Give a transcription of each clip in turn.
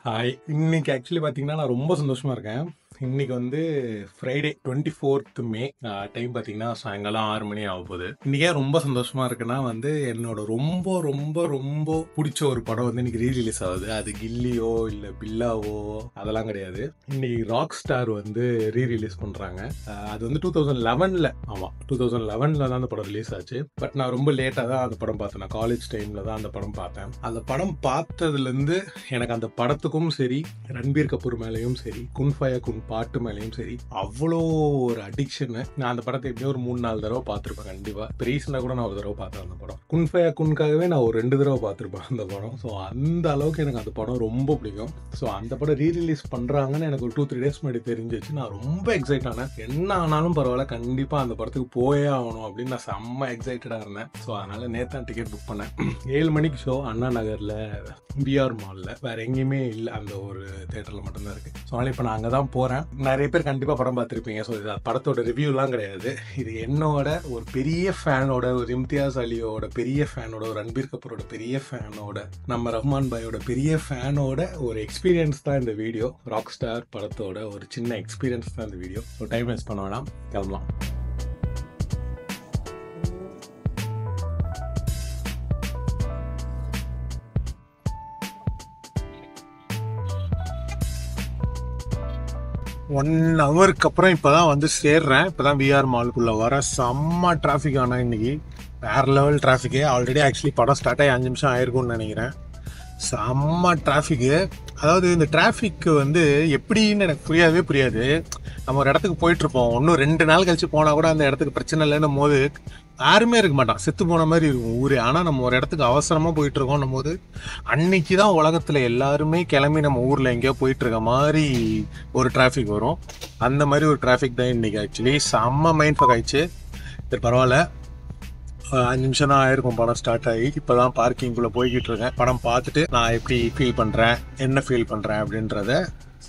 Hi. இன்னைக்கு actually பார்த்தீங்கன்னா, நான் ரொம்ப சந்தோஷமா இருக்கேன். இன்னைக்கு வந்து ஃப்ரைடே 24th மே. டைம் பார்த்தீங்கன்னா, சாயங்காலம் 6 மணி ஆகப்போகுது. இன்னைக்கு ஏன் ரொம்ப சந்தோஷமா இருக்குன்னா வந்து, என்னோட ரொம்ப ரொம்ப ரொம்ப பிடிச்ச ஒரு படம் வந்து இன்னைக்கு ரிலீஸ் ஆகுது. அது கில்லியோ இல்லை பில்லாவோ அதெல்லாம் கிடையாது. இன்னைக்கு ராக் ஸ்டார் வந்து ரீரிலீஸ் பண்ணுறாங்க. அது வந்து 2011ல் 2011ல் தான் அந்த படம் ரிலீஸ் ஆச்சு. பட் நான் ரொம்ப லேட்டாக தான் அந்த படம் பார்த்தேன். நான் காலேஜ் டைமில் தான் அந்த படம் பார்த்தேன். அந்த படம் பார்த்ததுலேருந்து எனக்கு அந்த படத்துக்கும் சரி, ரன்பீர் கபூர் மேலேயும் சரி, குன் ஃபயா குன் பாட்டு மேலேயும் சரி, அவ்வளோ ஒரு அடிக்ஷனு. நான் அந்த படத்தை எப்படியும் ஒரு 3-4 தடவை பார்த்துருப்பேன் கண்டிப்பாக. இப்போ ரீசெண்டாக கூட நான் ஒரு தடவை பார்த்தேன் அந்த படம். குன் ஃபயா குன்காகவே நான் ஒரு 2 தடவை பார்த்துருப்பேன் அந்த படம். ஸோ அந்த அளவுக்கு எனக்கு அந்த படம் ரொம்ப பிடிக்கும். ஸோ அந்த படம் ரீரிலீஸ் பண்ணுறாங்கன்னு எனக்கு ஒரு 2-3 டேஸ் முன்னாடி தெரிஞ்சிச்சு. நான் ரொம்ப எக்ஸைட் ஆனேன். என்ன ஆனாலும் பரவாயில்ல, கண்டிப்பாக அந்த படத்துக்கு போயே ஆகணும் அப்படின்னு நான் செம்ம எக்ஸைட்டடாக இருந்தேன். ஸோ அதனால் நேற்று தான் டிக்கெட் புக் பண்ணேன். 7 மணிக்கு ஷோ அண்ணா நகரில் பிஆர் மாலில், வேறு எங்கேயுமே இல்லை, அந்த ஒரு தேட்டரில் மட்டும்தான் இருக்குது. ஸோ அதனால் இப்போ நான் அங்கே தான் போகிறேன். நிறைய பேர் கண்டிப்பாக படம் பார்த்துருப்பீங்க. ஸோ இது படத்தோட ரிவ்யூலாம் கிடையாது. இது என்னோட ஒரு பெரிய ஃபேனோட, ஒரு இம்தியாஸ் அலியோட பெரிய ஃபேனோட, ஒரு ரன்பீர் கபூரோட பெரிய ஃபேனோட, நம்ம ரஹ்மான் பாயோட பெரிய ஃபேனோட ஒரு எக்ஸ்பீரியன்ஸ் தான் இந்த வீடியோ. ராக் ஸ்டார் படத்தோட ஒரு சின்ன எக்ஸ்பீரியன்ஸ் தான் இந்த வீடியோ. ஸோ டைம் வேஸ்ட் பண்ண வேணாம், கிளம்பலாம். ஒன் ஹவருக்கு அப்புறம் இப்போ தான் வந்து சேர்றேன். இப்போ தான் பிஆர் மாலுக்குள்ளே வர. செம்ம டிராஃபிக். ஆனால் இன்னைக்கு வேறு லெவல் டிராஃபிக்கு. ஆல்ரெடி ஆக்சுவலி படம் ஸ்டார்ட் ஆகி 5 நிமிஷம் ஆயிருக்கும்னு நினைக்கிறேன். செம்ம டிராஃபிக்கு. அதாவது இந்த டிராஃபிக்கு வந்து எப்படின்னு எனக்கு புரியாது. நம்ம ஒரு இடத்துக்கு போயிட்டுருப்போம், இன்னும் 2 நாள் கழிச்சு போனால் கூட அந்த இடத்துக்கு பிரச்சனை இல்லைன்னும் போது யாருமே இருக்க மாட்டான், செத்து போன மாதிரி இருக்கும் ஊரே. ஆனால் நம்ம ஒரு இடத்துக்கு அவசரமாக போயிட்டுருக்கோன்னும் போது அன்னைக்கு தான் உலகத்தில் எல்லாருமே கிளம்பி நம்ம ஊரில் எங்கேயோ போயிட்டுருக்க மாதிரி ஒரு டிராஃபிக் வரும். அந்த மாதிரி ஒரு டிராஃபிக் தான் இன்றைக்கி. ஆக்சுவலி செம்ம மைண்ட் ஃபக் ஆயிடுச்சு. சரி பரவாயில்ல, 5 நிமிஷம் தான் ஆயிருக்கும் படம் ஸ்டார்ட் ஆகி. இப்போ தான் பார்க்கிங்குள்ளே போய்கிட்டு இருக்கேன். படம் பார்த்துட்டு நான் எப்படி ஃபீல் பண்ணுறேன், என்ன ஃபீல் பண்ணுறேன் அப்படின்றத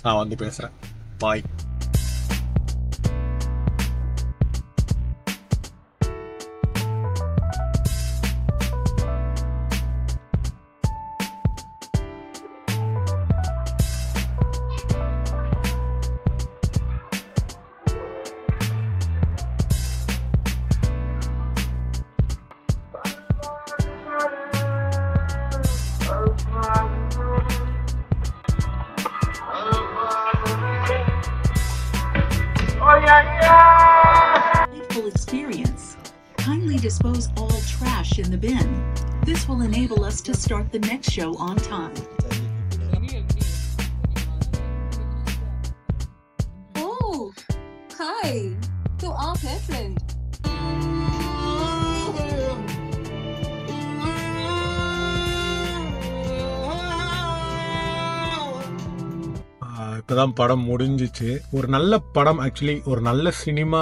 நான் வந்து பேசுகிறேன். பாய். Full experience. Kindly dispose all trash in the bin. This will enable us to start the next show on time. Oh, hi to our patron. இப்போதான் படம் முடிஞ்சிச்சு. ஒரு நல்ல படம், ஆக்சுவலி ஒரு நல்ல சினிமா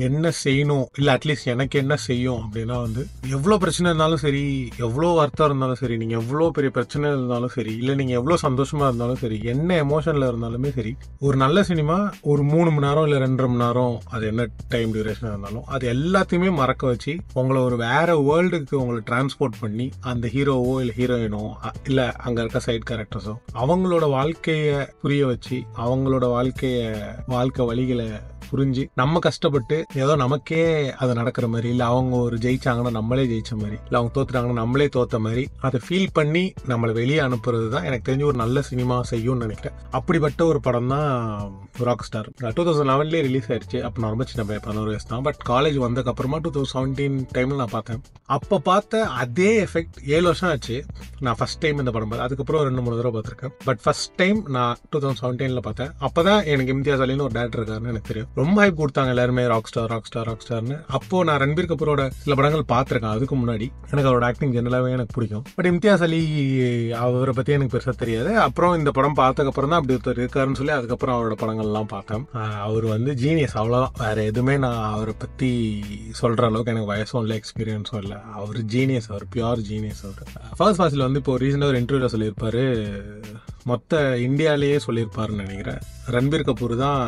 என்ன செய்யணும், இல்லை அட்லீஸ்ட் எனக்கு என்ன செய்யும் அப்படின்னா வந்து, எவ்வளோ பிரச்சனை இருந்தாலும் சரி, எவ்வளோ வருத்தம் இருந்தாலும் சரி, நீங்கள் எவ்வளோ பெரிய பிரச்சனை இருந்தாலும் சரி, இல்லை நீங்கள் எவ்வளோ சந்தோஷமாக இருந்தாலும் சரி, என்ன எமோஷனில் இருந்தாலுமே சரி, ஒரு நல்ல சினிமா ஒரு 3 மணி நேரம் இல்லை 2.5 மணி நேரம், அது என்ன டைம் டியூரேஷனாக இருந்தாலும் அது எல்லாத்தையுமே மறக்க வச்சு உங்களை ஒரு வேற வேர்ல்டுக்கு உங்களை டிரான்ஸ்போர்ட் பண்ணி அந்த ஹீரோவோ இல்லை ஹீரோயினோ இல்லை அங்கே இருக்க சைட் கேரக்டர்ஸோ அவங்களோட வாழ்க்கையை புரிய வச்சு, அவங்களோட வாழ்க்கை வழிகளை புரிஞ்சு, நம்ம கஷ்டப்பட்டு ஏதோ நமக்கே அது நடக்கிற மாதிரி, இல்லை அவங்க ஒரு ஜெயிச்சாங்கன்னா நம்மளே ஜெயிச்ச மாதிரி, இல்லை அவங்க தோத்துட்டாங்கன்னா நம்மளே தோத்த மாதிரி அதை ஃபீல் பண்ணி நம்மளை வெளியே அனுப்புறது தான் எனக்கு தெரிஞ்சு ஒரு நல்ல சினிமா செய்யும்னு நினைக்கிறேன். அப்படிப்பட்ட ஒரு படம் தான் ராக் ஸ்டார். 2011லேயே ரிலீஸ் ஆயிடுச்சு. அப்போ நான் ரொம்ப சின்ன பையன், 11 வயசு தான். பட் காலேஜ் வந்ததுக்கப்புறமா 2017 டைமில் நான் பார்த்தேன். அப்போ பார்த்த அதே எஃபெக்ட் 7 வருஷம் ஆச்சு நான் ஃபர்ஸ்ட் டைம் இந்த படம் பார்த்தேன். அதுக்கப்புறம் 2-3 தடவை பார்த்துருக்கேன். பட் ஃபர்ஸ்ட் டைம் நான் 2017ல் பார்த்தேன். அப்போ தான் எனக்கு இம்தியாஸ் அலின்னு ஒரு டேரக்டர் இருக்காருன்னு எனக்கு தெரியும். ரொம்ப ஹைப் கொடுத்தாங்க எல்லாருமே, ராக் ஸ்டார்னு. அப்போது நான் ரன்பீர் கபூரோட சில படங்கள் பார்த்துருக்கேன். அதுக்கு முன்னாடி எனக்கு அவரோட ஆக்டிங் ஜெனரலாகவே எனக்கு பிடிக்கும். பட் இம்தியாஸ் அலி அவரை பற்றி எனக்கு பெருசாக தெரியாது. அப்புறம் இந்த படம் பார்த்ததுக்கப்புறம் தான் அப்படி ஒருத்தர் இருக்காருன்னு சொல்லி அதுக்கப்புறம் அவரோட படங்கள்லாம் பார்த்தேன். அவர் வந்து ஜீனியஸ், அவ்வளோதான். வேறு எதுவுமே நான் அவரை பற்றி சொல்கிற அளவுக்கு எனக்கு வயசும் இல்லை, எக்ஸ்பீரியன்ஸும் இல்லை. அவர் ஜீனியஸ், அவர் பியூர் ஜீனியஸ். அவர் ஃபர்ஸ்ட் ஃபாசில் வந்து இப்போ ரீசெண்டாக ஒரு இன்டர்வியூவில் சொல்லியிருப்பார், மொத்த இந்தியாவிலேயே சொல்லியிருப்பாருன்னு நினைக்கிறேன், ரன்பீர் கபூர் தான்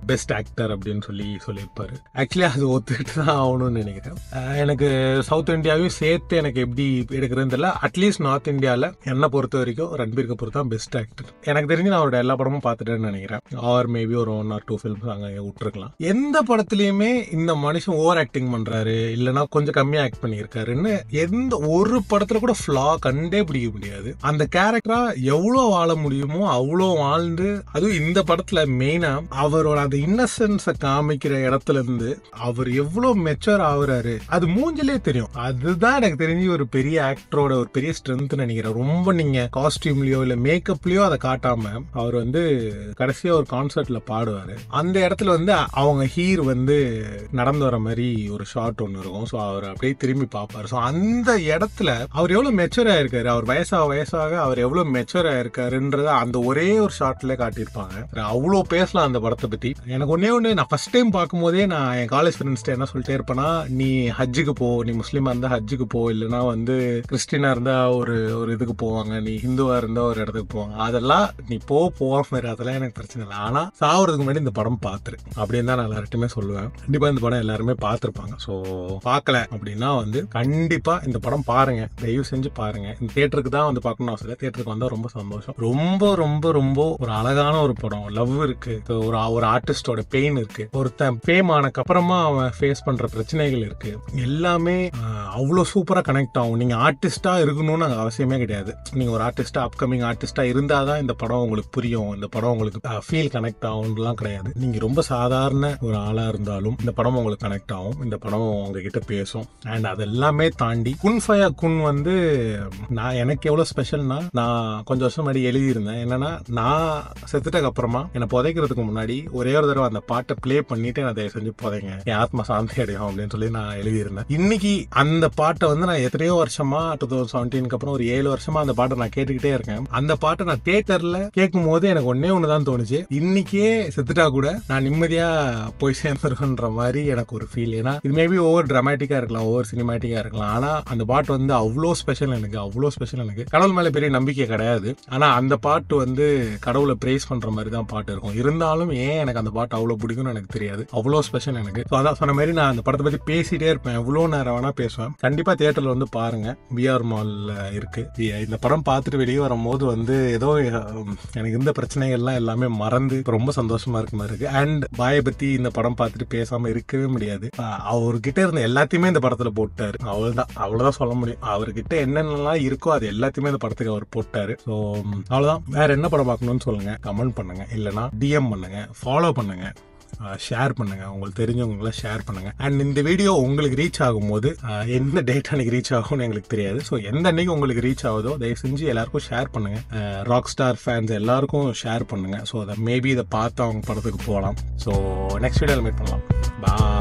பெஸ்ட் ஆக்டர் அப்படின்னு சொல்லியிருப்பாரு. ஆக்சுவலி அது ஒத்துக்கிட்டு தான் ஆகணும்னு நினைக்கிறேன். எனக்கு சவுத் இந்தியாவையும் சேர்த்து எனக்கு எப்படி எடுக்கிறதுன்னு தெரியல. அட்லீஸ்ட் நார்த் இந்தியாவில் என்னை பொறுத்த வரைக்கும் ரன்பீர் கபூர் தான் பெஸ்ட் ஆக்டர். எனக்கு தெரிஞ்சு நான் அவரோட எல்லா படமும் பார்த்துட்டேன்னு நினைக்கிறேன். ஆர் மேபி ஒரு 1 or 2 ஃபிலிம்ஸ் அங்கே விட்டுருக்கலாம். எந்த படத்துலையுமே இந்த மனுஷன் ஓவர் ஆக்டிங் பண்றாரு இல்லைன்னா கொஞ்சம் கம்மியா ஆக்ட் பண்ணியிருக்காருன்னு எந்த ஒரு படத்துல கூட ஃபிளா கண்டே பிடிக்க முடியாது. அந்த கேரக்டரா எவ்வளோ வாழ முடியுமோ அவ்வளோ வாழ்ந்து, அதுவும் இந்த படத்துல மெயினா அவரோட அந்த இன்னசென்ஸை காமிக்கிற இடத்துல இருந்து அவர் எவ்வளவு மெச்சூர் ஆகுறாரு அது மூஞ்சிலே தெரியும். அதுதான் எனக்கு தெரிஞ்சு ஒரு பெரிய ஆக்டரோட ஒரு பெரிய ஸ்ட்ரென்த் நினைக்கிறேன். ரொம்ப நீங்க காஸ்டியூம்லயோ இல்ல மேக்கப்லயோ அதை காட்டாம அவர் கடைசியா ஒரு கான்சர்ட்ல பாடுவாரு. அந்த இடத்துல அவங்க ஹீர் நடந்து வர மாதிரி ஒரு ஷாட் ஒன்று இருக்கும். ஸோ அவர் அப்படியே திரும்பி பார்ப்பாரு. ஸோ அந்த இடத்துல அவர் எவ்வளவு மெச்சூர் ஆயிருக்காரு, அவர் வயசாக அவர் எவ்வளவு மெச்சூர் ஆயிருக்காருன்றத அந்த ஒரே ஒரு ஷாட்ல காட்டியிருப்பாங்க. அவ்வளோ பேசலாம் அந்த படத்தை பத்தி. எனக்கு ஒண்ணு நான் ஃபர்ஸ்ட் டைம் பார்க்கும்போதே நான் என் காலேஜ் ஃப்ரெண்ட்ஸ்ட்ட என்ன சொல்லிட்டே இருப்பேன்னா, நீ ஹஜ்ஜுக்கு போ, நீ முஸ்லீமா இருந்தா ஹஜ்ஜுக்கு போ, இல்லைன்னா கிறிஸ்டினா இருந்தா ஒரு இதுக்கு போவாங்க, நீ ஹிந்துவா இருந்தா ஒரு இடத்துக்கு போவாங்க, அதெல்லாம் நீ போவாம அதெல்லாம் எனக்கு பிரச்சனை இல்லை. ஆனா சாவறதுக்கு முன்னாடி இந்த படம் பாத்துரு அப்படின்னு தான் நான் எல்லார்ட்டுமே சொல்லுவேன். கண்டிப்பா இந்த படம் எல்லாருமே பார்த்திருப்பாங்க. ஸோ பார்க்கல அப்படின்னா கண்டிப்பா இந்த படம் பாருங்க, தயவு செஞ்சு பாருங்க. இந்த தியேட்டருக்கு தான் பார்க்கணும் அவசியம் இல்லை, தியேட்டருக்கு வந்தா ரொம்ப சந்தோஷம். ரொம்ப ரொம்ப ரொம்ப ஒரு அழகான ஒரு படம். லவ் இருக்கு, ஒரு ஆர்டிஸ்டோட பெயின் இருக்கு, ஒருத்தன் பேம் ஆனக்கு அப்புறமா அவன் ஃபேஸ் பண்ற பிரச்சனைகள் இருக்கு, எல்லாமே அவ்வளோ சூப்பரா கனெக்ட் ஆகும். நீங்க ஆர்டிஸ்டா இருக்கணும்னு அங்கே அவசியமே கிடையாது. நீங்க ஒரு ஆர்டிஸ்டா அப்கமிங் ஆர்டிஸ்டா இருந்தாதான் இந்த படம் உங்களுக்கு புரியும், இந்த படம் உங்களுக்கு ஃபீல் கனெக்ட் ஆகும்லாம் கிடையாது. நீங்க ரொம்ப சாதாரண ஒரு ஆளா இருந்தாலும் இந்த படம் உங்களுக்கு கனெக்ட் ஆகும், இந்த படம் உங்ககிட்ட பேசும். அண்ட் அதெல்லாமே தாண்டி குன் ஃபயா குன் நான் எனக்கு எவ்வளவு ஸ்பெஷல்னா, நான் கொஞ்சம் வருஷம் முன்னாடி எழுதியிருந்தேன். என்னன்னா, நான் செத்துட்டக்கு அப்புறமா என்னை புதைக்கிறதுக்கு முன்னாடி ஒரே ஒரு தடவை அந்த பாட்டை பிளே பண்ணிட்டு நான் தயவு செஞ்சு புதைங்க, என் ஆத்மா சாந்தி அடையும் அப்படின்னு சொல்லி நான் எழுதியிருந்தேன். இன்னைக்கு அந்த பாட்டை நான் எத்தனையோ வருஷமா 2017 அப்புறம் ஒரு 7 வருஷமா அந்த பாட்டை நான் கேட்டுக்கிட்டே இருக்கேன். அந்த பாட்டை நான் தியேட்டர்ல கேட்கும் போது எனக்கு ஒண்ணுதான் தோணுச்சு, இன்னைக்கே செத்துட்டா கூட நான் நிம்மதியா போய் சேர்ந்துருக்குன்ற மாதிரி எனக்கு ஒரு ஃபீல். ஏன்னா இது மேபி ஓவர் டிராமட்டிக்கா இருக்கலாம், ஓவர் சினிமாட்டிக்கா இருக்கலாம், ஆனா அந்த பாட்டு அவ்வளோ ஸ்பெஷல் எனக்கு, அவ்வளோ ஸ்பெஷல். எனக்கு கடவுள் மேல பெரிய நம்பிக்கை கிடையாது, ஆனா அந்த பாட்டு கடவுளை பிரேஸ் பண்ற மாதிரி தான் பாட்டு இருக்கும். இருந்தாலும் ஏன் எனக்கு அந்த பாட்டு அவ்வளோ பிடிக்கும்னு எனக்கு தெரியாது, அவ்வளோ ஸ்பெஷல் எனக்கு. அதான் சொன்ன மாதிரி நான் அந்த படத்தை பத்தி பேசிட்டே இருப்பேன், எவ்வளோ நேரம் வேணா பேசுவேன். கண்டிப்பா தியேட்டர்ல பாருங்க, பிஆர் மால்ல இருக்கு. இந்த படம் பார்த்துட்டு வெளியே வரும்போது ஏதோ எனக்கு இந்த பிரச்சனைகள்லாம் எல்லாமே மறந்து ரொம்ப சந்தோஷமா இருக்க மாதிரி இருக்கு. அண்ட் பாயை பத்தி இந்த படம் பார்த்துட்டு பேசாம இருக்கவே முடியாது. அவர்கிட்ட இருந்த எல்லாத்தையுமே இந்த படத்துல போட்டாரு. அவ்வளவுதான் சொல்ல முடியும். அவர்கிட்ட என்னென்னலாம் இருக்கோ அது எல்லாத்தையுமே இந்த படத்துக்கு அவர் போட்டாரு. ஸோ அவ்வளவுதான். வேற என்ன படம் பார்க்கணும்னு சொல்லுங்க, கமெண்ட் பண்ணுங்க, இல்லைன்னா டிஎம் பண்ணுங்க, ஃபாலோ பண்ணுங்க, ஷேர் பண்ணுங்க, உங்களுக்கு தெரிஞ்சவங்களை ஷேர் பண்ணுங்க. அண்ட் இந்த வீடியோ உங்களுக்கு ரீச் ஆகும்போது எந்த டேட் அன்னைக்கு ரீச் ஆகும்னு எங்களுக்கு தெரியாது. ஸோ எந்த அன்னைக்கு உங்களுக்கு ரீச் ஆகுதோ தயவு செஞ்சு எல்லாருக்கும் ஷேர் பண்ணுங்க. ராக் ஸ்டார் ஃபேன்ஸ் எல்லாருக்கும் ஷேர் பண்ணுங்க. ஸோ அதை மேபி இதை பார்த்து அவங்க படத்துக்கு போகலாம். ஸோ நெக்ஸ்ட் வீடியோவில் மீட் பண்ணலாம். பாய்.